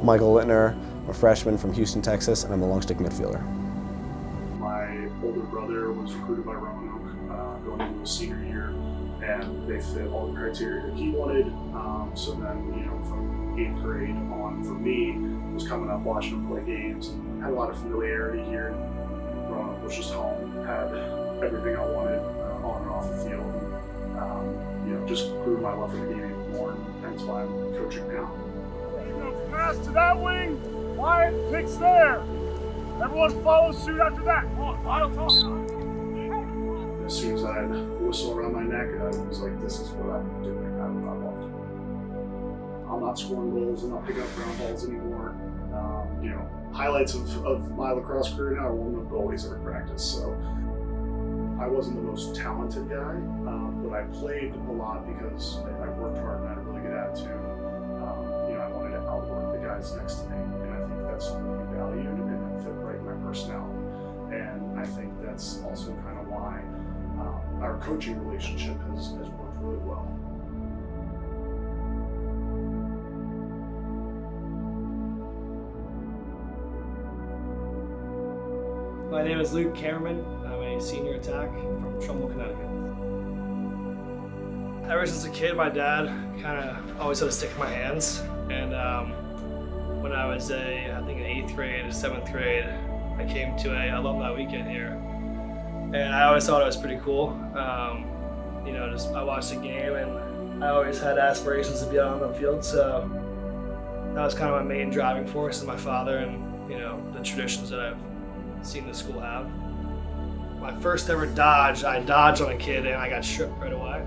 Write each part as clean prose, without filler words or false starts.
Michael Littner, I'm a freshman from Houston, Texas, and I'm a long stick midfielder. My older brother was recruited by Roanoke going into his senior year, and they fit all the criteria that he wanted. So then, from 8th grade on, for me, was coming up watching him play games, and had a lot of familiarity here. Roanoke was just home, had everything I wanted on and off the field. And, just grew my love for the game even more, and that's why I'm coaching now. Pass to that wing, Wyatt kicks there. Everyone follows suit after that. I'll talk. As soon as I had a whistle around my neck, I was like, this is what I'm doing. I love it. I'm not scoring goals, I'm not picking up ground balls anymore. Highlights of my lacrosse career now are warming up goalies every practice. So I wasn't the most talented guy, but I played a lot because I worked hard and I had a really good attitude. I wanted to outwork the guys next to me, and I think that's something we valued and that fit right in my personality. And I think that's also kind of why our coaching relationship has worked really well. My name is Luke Cameron. I'm a senior attack from Trumbull, Connecticut. Ever since a kid, my dad kind of always had a stick in my hands. And when I was I think in 8th grade or 7th grade, I came to a alumni weekend here. And I always thought it was pretty cool. I watched the game and I always had aspirations to be out on the field. So that was kind of my main driving force is my father and, the traditions that I've seen the school have. My first ever dodge, I dodged on a kid and I got stripped right away.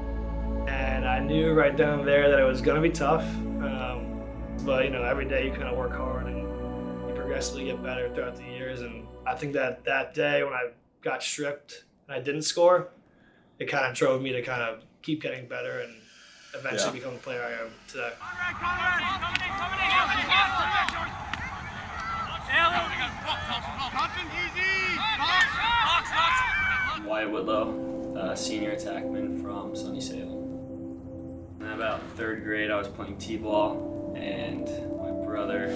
And I knew right then and there that it was gonna be tough. But every day you kind of work hard and you progressively get better throughout the years. And I think that day when I got stripped and I didn't score, it kind of drove me to kind of keep getting better and eventually become the player I am today. Wyatt Whitlow, senior attackman from Sunny Salem. In about 3rd grade, I was playing t-ball, and my brother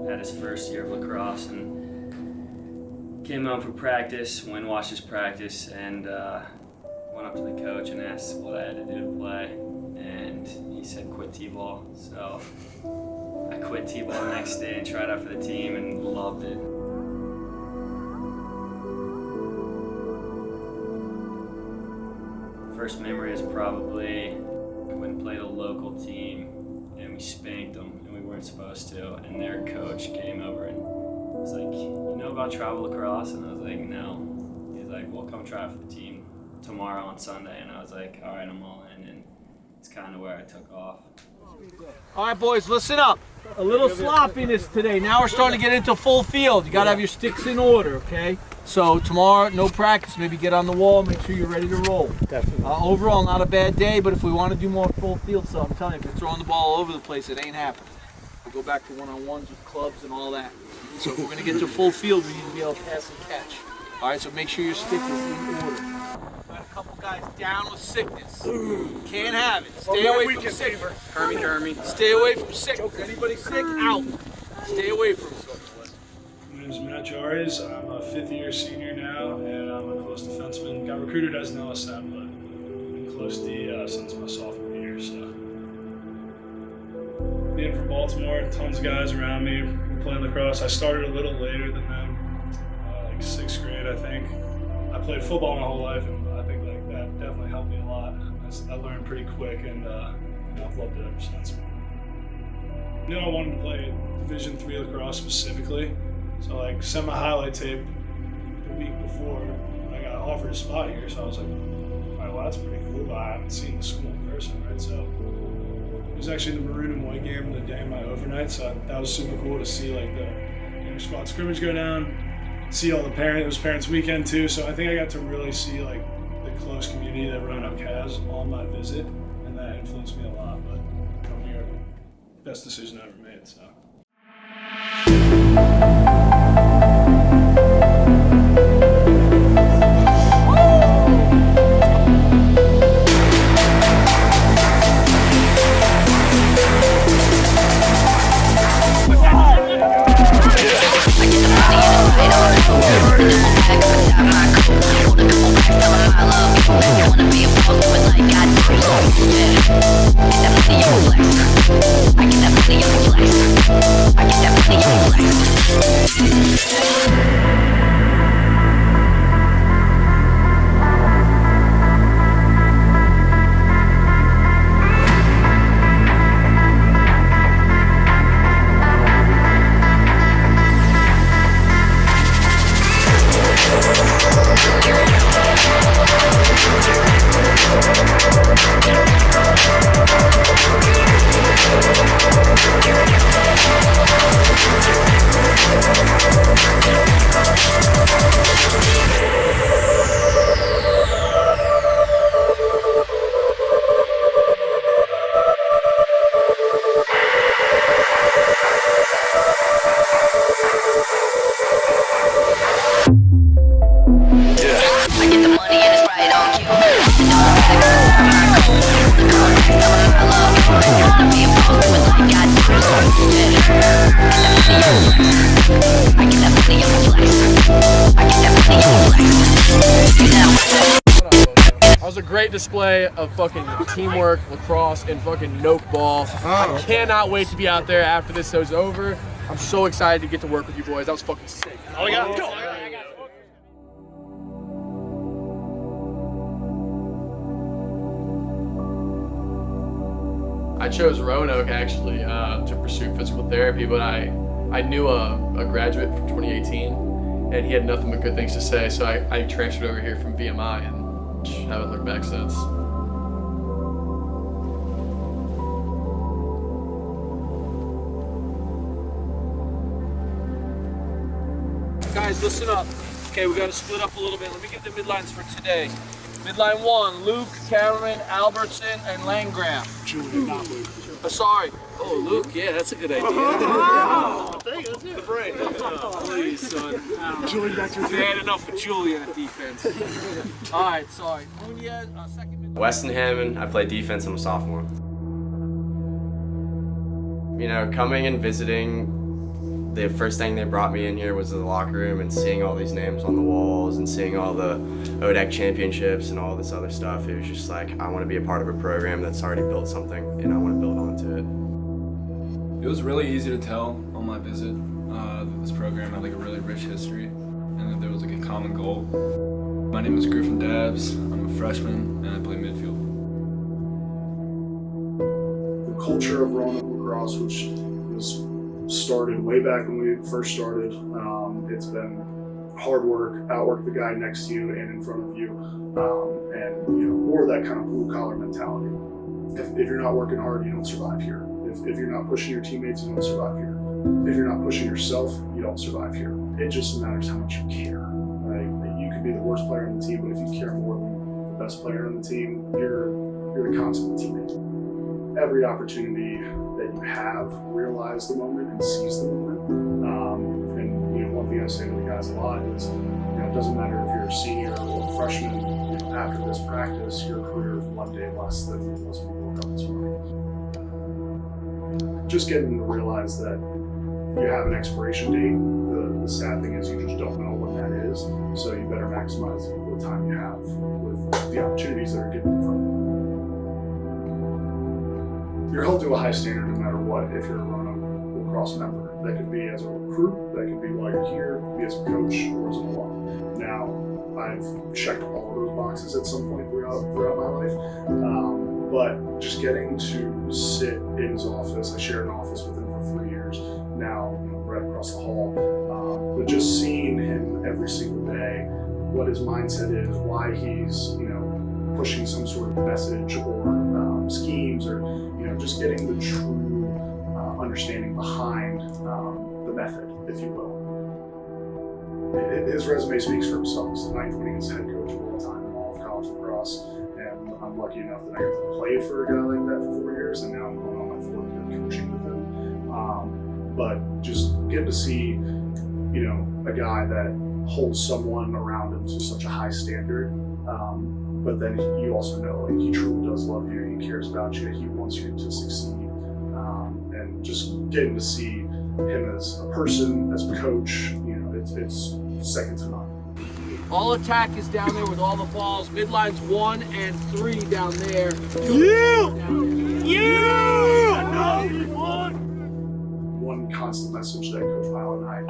had his first year of lacrosse and came home for practice, watched his practice, and went up to the coach and asked what I had to do to play, and he said quit t-ball. So I quit t-ball the next day and tried out for the team and loved it. First memory is probably when we played a local team and we spanked them and we weren't supposed to, and their coach came over and was like, you know about travel lacrosse? And I was like, no. He's like, well, come try out for the team tomorrow on Sunday. And I was like, all right, I'm all in. And it's kind of where I took off. All right, boys, listen up. A little sloppiness today. Now we're starting to get into full field. You got to have your sticks in order, okay? So tomorrow, no practice. Maybe get on the wall. Make sure you're ready to roll. Definitely. Overall, not a bad day, but if we want to do more full field stuff, I'm telling you, if you're throwing the ball all over the place, it ain't happening. We'll go back to one-on-ones with clubs and all that. So if we're going to get to full field, we need to be able to pass and catch. All right, so make sure your stick is in order. Got a couple guys down with sickness. Can't have it. Stay away from sick. Kermy. Stay away from sick. Anybody sick, out. Stay away from it. My name is Matt Jares. I'm a 5th-year senior now, and I'm a close defenseman. Got recruited as an LSM, but been close D since my sophomore year. So, being from Baltimore, tons of guys around me playing lacrosse. I started a little later than them, like 6th grade, I think. I played football my whole life, and I think that definitely helped me a lot. I learned pretty quick, and I've loved it ever since. I wanted to play Division III lacrosse specifically. So sent my highlight tape the week before I got offered a spot here. So I was like, all right, well, that's pretty cool, but I haven't seen the school in person, right? So it was actually the maroon and white game the day of my overnight. So that was super cool to see the inter-squad scrimmage go down, see all the parents. It was parents' weekend too. So I think I got to really see the close community that Roanoke has on my visit, and that influenced me a lot. But coming here, best decision I ever made. So. great display of fucking teamwork, lacrosse, and fucking Noke ball. I cannot wait to be out there after this is over. I'm so excited to get to work with you boys. That was fucking sick. Oh, we got go. I chose Roanoke actually to pursue physical therapy, but I knew a graduate from 2018, and he had nothing but good things to say, so I transferred over here from VMI and haven't looked back since. Guys, listen up. Okay, we got to split up a little bit. Let me give the midlines for today. Midline 1, Luke, Cameron, Albertson, and Landgraf. Julian, not Luke. Sorry. Oh, Luke, yeah, that's a good idea. Thank you. That's good. Right. Please, son. Julian, that's your They had enough with Julian at defense. All right, sorry. Munoz, second midline. Weston Hammond, I play defense, I'm a sophomore. You know, coming and visiting, the first thing they brought me in here was the locker room and seeing all these names on the walls and seeing all the ODAC championships and all this other stuff. It was just like, I want to be a part of a program that's already built something and I want to build onto it. It was really easy to tell on my visit that this program had like a really rich history and that there was like a common goal. My name is Griffin Dabbs, I'm a freshman and I play midfield. The culture of Roanoke Lacrosse, which was started way back when we first started. It's been hard work, outwork the guy next to you and in front of you, and more that kind of blue collar mentality. If you're not working hard, you don't survive here. If you're not pushing your teammates, you don't survive here. If you're not pushing yourself, you don't survive here. It just matters how much you care. Right? You could be the worst player on the team, but if you care more than the best player on the team, you're a consummate teammate. Every opportunity that you have, realize the moment and seize the moment. And one thing I say to the guys a lot is, it doesn't matter if you're a senior or a freshman. After this practice, your career is one day less than it was when you woke up this morning. Just getting to realize that you have an expiration date. The sad thing is you just don't know when that is. So you better maximize the time you have with the opportunities that are given in front of you. You're held to a high standard no matter what if you're a Roanoke Lacrosse member. That could be as a recruit, that could be while you're here, be as a coach, or as an alum. Now, I've checked all of those boxes at some point throughout my life, but just getting to sit in his office, I shared an office with him for 3 years, now right across the hall, but just seeing him every single day, what his mindset is, why he's pushing some sort of message or schemes, or just getting the true understanding behind the method, if you will. His resume speaks for himself. He's the 9th winningest head coach of all time in all of college lacrosse, and I'm lucky enough that I got to play for a guy like that for 4 years, and now I'm going on my 4th year coaching with him. But just getting to see, a guy that holds someone around him to such a high standard, but then you also know he truly does love you, he cares about you, he wants you to succeed, and just getting to see him as a person, as a coach, it's second to none. All attack is down there with all the balls. Midlines 1 and 3 down there. One constant message that Coach Pyle and I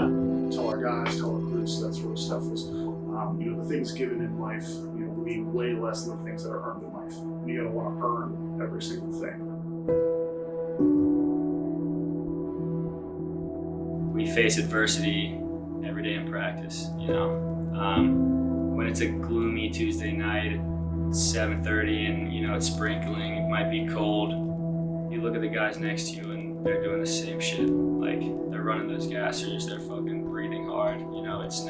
tell our guys, tell our recruits, that sort of stuff is, the things given in life, mean way less than the things that are earned in life. And you gotta want to earn every single thing. We face adversity every day in practice, when it's a gloomy Tuesday night, it's 7:30 and it's sprinkling, it might be cold, you look at the guys next to you and they're doing the same shit. Like, they're running those gassers, they're fucking breathing hard, it's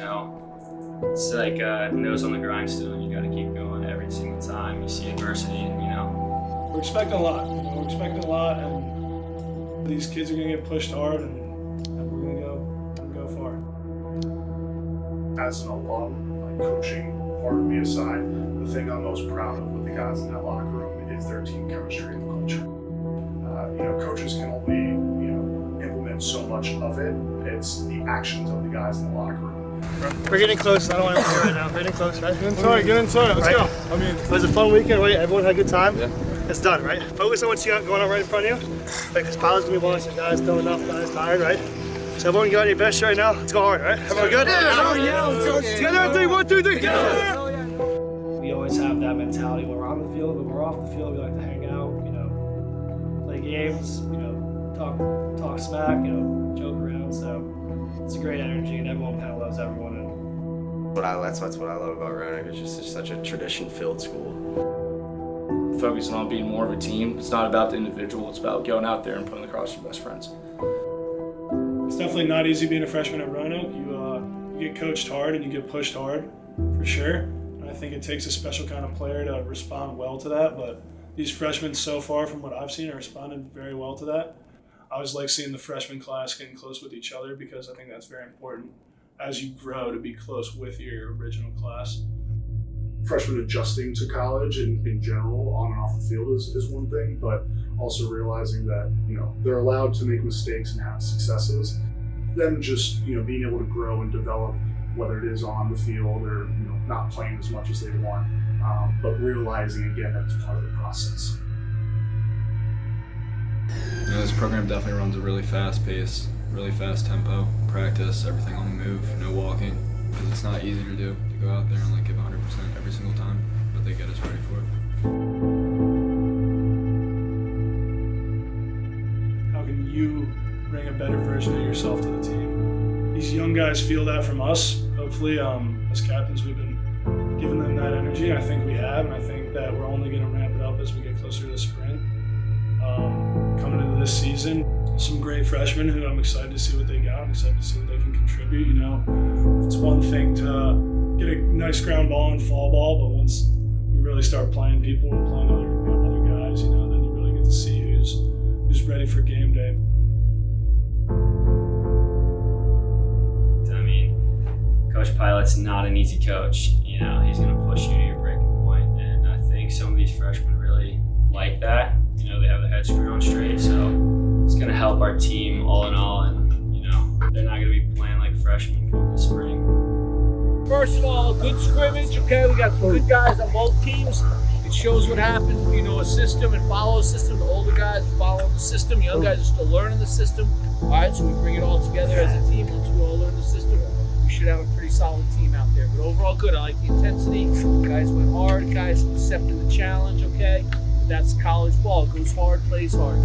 it's like nose on the grindstone. You gotta keep going every single time you see adversity, and we're expecting a lot. We're expecting a lot, and these kids are gonna get pushed hard, and we're gonna go far. As an alum, coaching part of me aside, the thing I'm most proud of with the guys in that locker room is their team chemistry and culture. Coaches can only implement so much of it. It's the actions of the guys in the locker room We're getting close. I don't want to hear right now. We're getting close, right? Get into it. Let's go. I mean, it was a fun weekend, right? Everyone had a good time. Yeah. It's done, right? Focus on what you got going on right in front of you. Like, because Pilot's going to be watching guys throwing off, guys tired, right? So everyone get on your best right now. Let's go hard, right? Everyone good? Yeah, let's go. Together, 3, 1, 2, 3. We always have that mentality when we're on the field, when we're off the field, we like to hang out, play games, talk smack, joke around. So it's a great energy, and everyone kind of loves everyone. That's what I love about Roanoke. It's just such a tradition-filled school. Focusing on being more of a team. It's not about the individual, it's about going out there and putting across your best friends. it's definitely not easy being a freshman at Roanoke. You get coached hard and you get pushed hard, for sure. And I think it takes a special kind of player to respond well to that. But these freshmen so far, from what I've seen, are responding very well to that. I always like seeing the freshman class getting close with each other because I think that's very important as you grow to be close with your original class. Freshmen adjusting to college in general on and off the field is one thing, but also realizing that they're allowed to make mistakes and have successes. Then just being able to grow and develop, whether it is on the field or not playing as much as they want, but realizing again that it's part of the process. This program definitely runs a really fast pace, really fast tempo, practice, everything on the move, no walking, because it's not easy to do, to go out there and give 100% every single time, but they get us ready for it. How can you bring a better version of yourself to the team? These young guys feel that from us. Hopefully, as captains, we've been giving them that energy. I think we have, and I think that we're only going to ramp it up as we get closer to the spring. Coming into this season, some great freshmen who I'm excited to see what they got. I'm excited to see what they can contribute. It's one thing to get a nice ground ball and fall ball, but once you really start playing people and playing other guys, then you really get to see who's ready for game day. I mean, Coach Pilot's not an easy coach. He's going to push you to your breaking point, and I think some of these freshmen really like that. They have their heads screwed on straight, so it's going to help our team all in all, and they're not going to be playing like freshmen come the spring. First of all, good scrimmage, okay? We got some good guys on both teams. It shows what happens if you know a system and follow a system. The older guys are following the system, young guys are still learning the system. All right, so we bring it all together as a team. Once we all learn the system, we should have a pretty solid team out there. But overall, good. I like the intensity. Guys went hard. Guys accepted the challenge, okay? That's college ball. It goes hard, plays hard.